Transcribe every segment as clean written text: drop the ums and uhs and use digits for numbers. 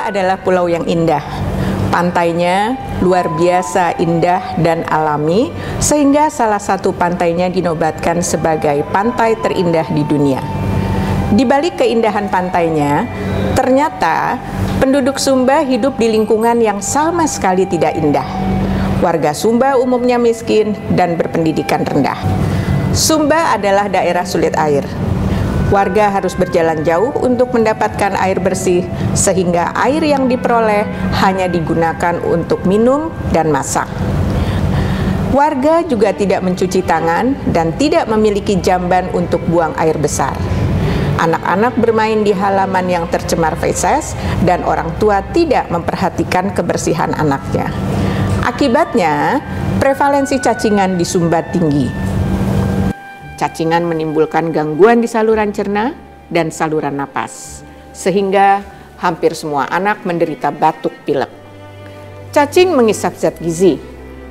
Sumba adalah pulau yang indah. Pantainya luar biasa indah dan alami, sehingga salah satu pantainya dinobatkan sebagai pantai terindah di dunia. Di balik keindahan pantainya, ternyata penduduk Sumba hidup di lingkungan yang sama sekali tidak indah. Warga Sumba umumnya miskin dan berpendidikan rendah. Sumba adalah daerah sulit air. Warga harus berjalan jauh untuk mendapatkan air bersih, sehingga air yang diperoleh hanya digunakan untuk minum dan masak. Warga juga tidak mencuci tangan dan tidak memiliki jamban untuk buang air besar. Anak-anak bermain di halaman yang tercemar feses dan orang tua tidak memperhatikan kebersihan anaknya. Akibatnya, prevalensi cacingan di Sumba tinggi. Cacingan menimbulkan gangguan di saluran cerna dan saluran napas, sehingga hampir semua anak menderita batuk pilek. Cacing mengisap zat gizi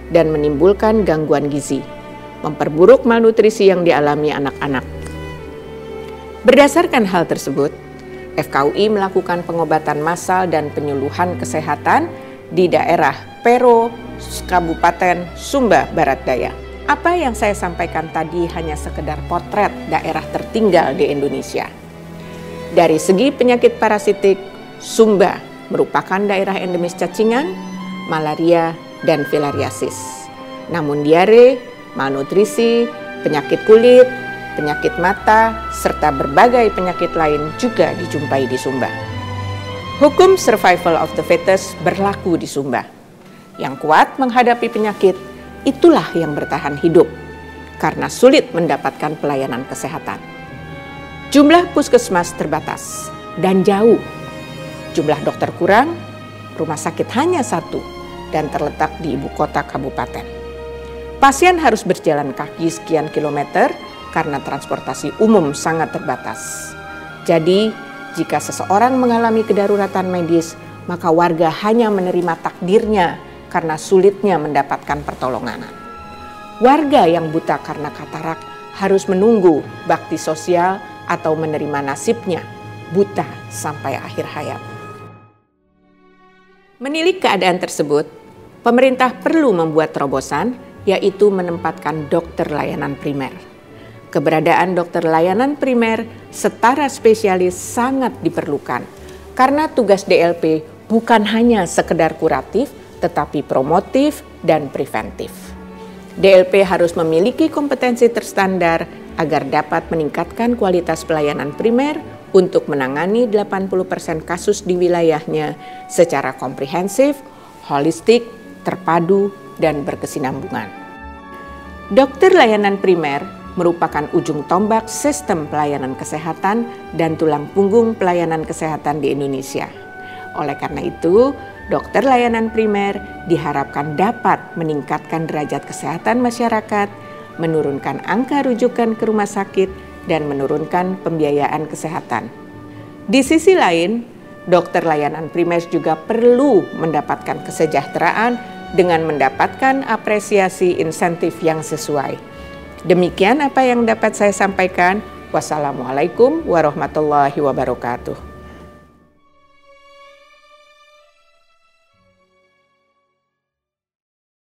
dan menimbulkan gangguan gizi, memperburuk malnutrisi yang dialami anak-anak. Berdasarkan hal tersebut, FKUI melakukan pengobatan massal dan penyuluhan kesehatan di daerah Pero, Kabupaten Sumba Barat Daya. Apa yang saya sampaikan tadi hanya sekedar potret daerah tertinggal di Indonesia. Dari segi penyakit parasitik, Sumba merupakan daerah endemis cacingan, malaria, dan filariasis. Namun diare, malnutrisi, penyakit kulit, penyakit mata, serta berbagai penyakit lain juga dijumpai di Sumba. Hukum survival of the fittest berlaku di Sumba. Yang kuat menghadapi penyakit, itulah yang bertahan hidup, karena sulit mendapatkan pelayanan kesehatan. Jumlah puskesmas terbatas dan jauh. Jumlah dokter kurang, rumah sakit hanya satu, dan terletak di ibu kota kabupaten. Pasien harus berjalan kaki sekian kilometer karena transportasi umum sangat terbatas. Jadi, jika seseorang mengalami kedaruratan medis, maka warga hanya menerima takdirnya karena sulitnya mendapatkan pertolongan. Warga yang buta karena katarak harus menunggu bakti sosial atau menerima nasibnya buta sampai akhir hayat. Menilik keadaan tersebut, pemerintah perlu membuat terobosan, yaitu menempatkan dokter layanan primer. Keberadaan dokter layanan primer setara spesialis sangat diperlukan, karena tugas DLP bukan hanya sekedar kuratif, tetapi promotif dan preventif. DLP harus memiliki kompetensi terstandar agar dapat meningkatkan kualitas pelayanan primer untuk menangani 80% kasus di wilayahnya secara komprehensif, holistik, terpadu, dan berkesinambungan. Dokter layanan primer merupakan ujung tombak sistem pelayanan kesehatan dan tulang punggung pelayanan kesehatan di Indonesia. Oleh karena itu, dokter layanan primer diharapkan dapat meningkatkan derajat kesehatan masyarakat, menurunkan angka rujukan ke rumah sakit, dan menurunkan pembiayaan kesehatan. Di sisi lain, dokter layanan primer juga perlu mendapatkan kesejahteraan dengan mendapatkan apresiasi insentif yang sesuai. Demikian apa yang dapat saya sampaikan. Wassalamualaikum warahmatullahi wabarakatuh.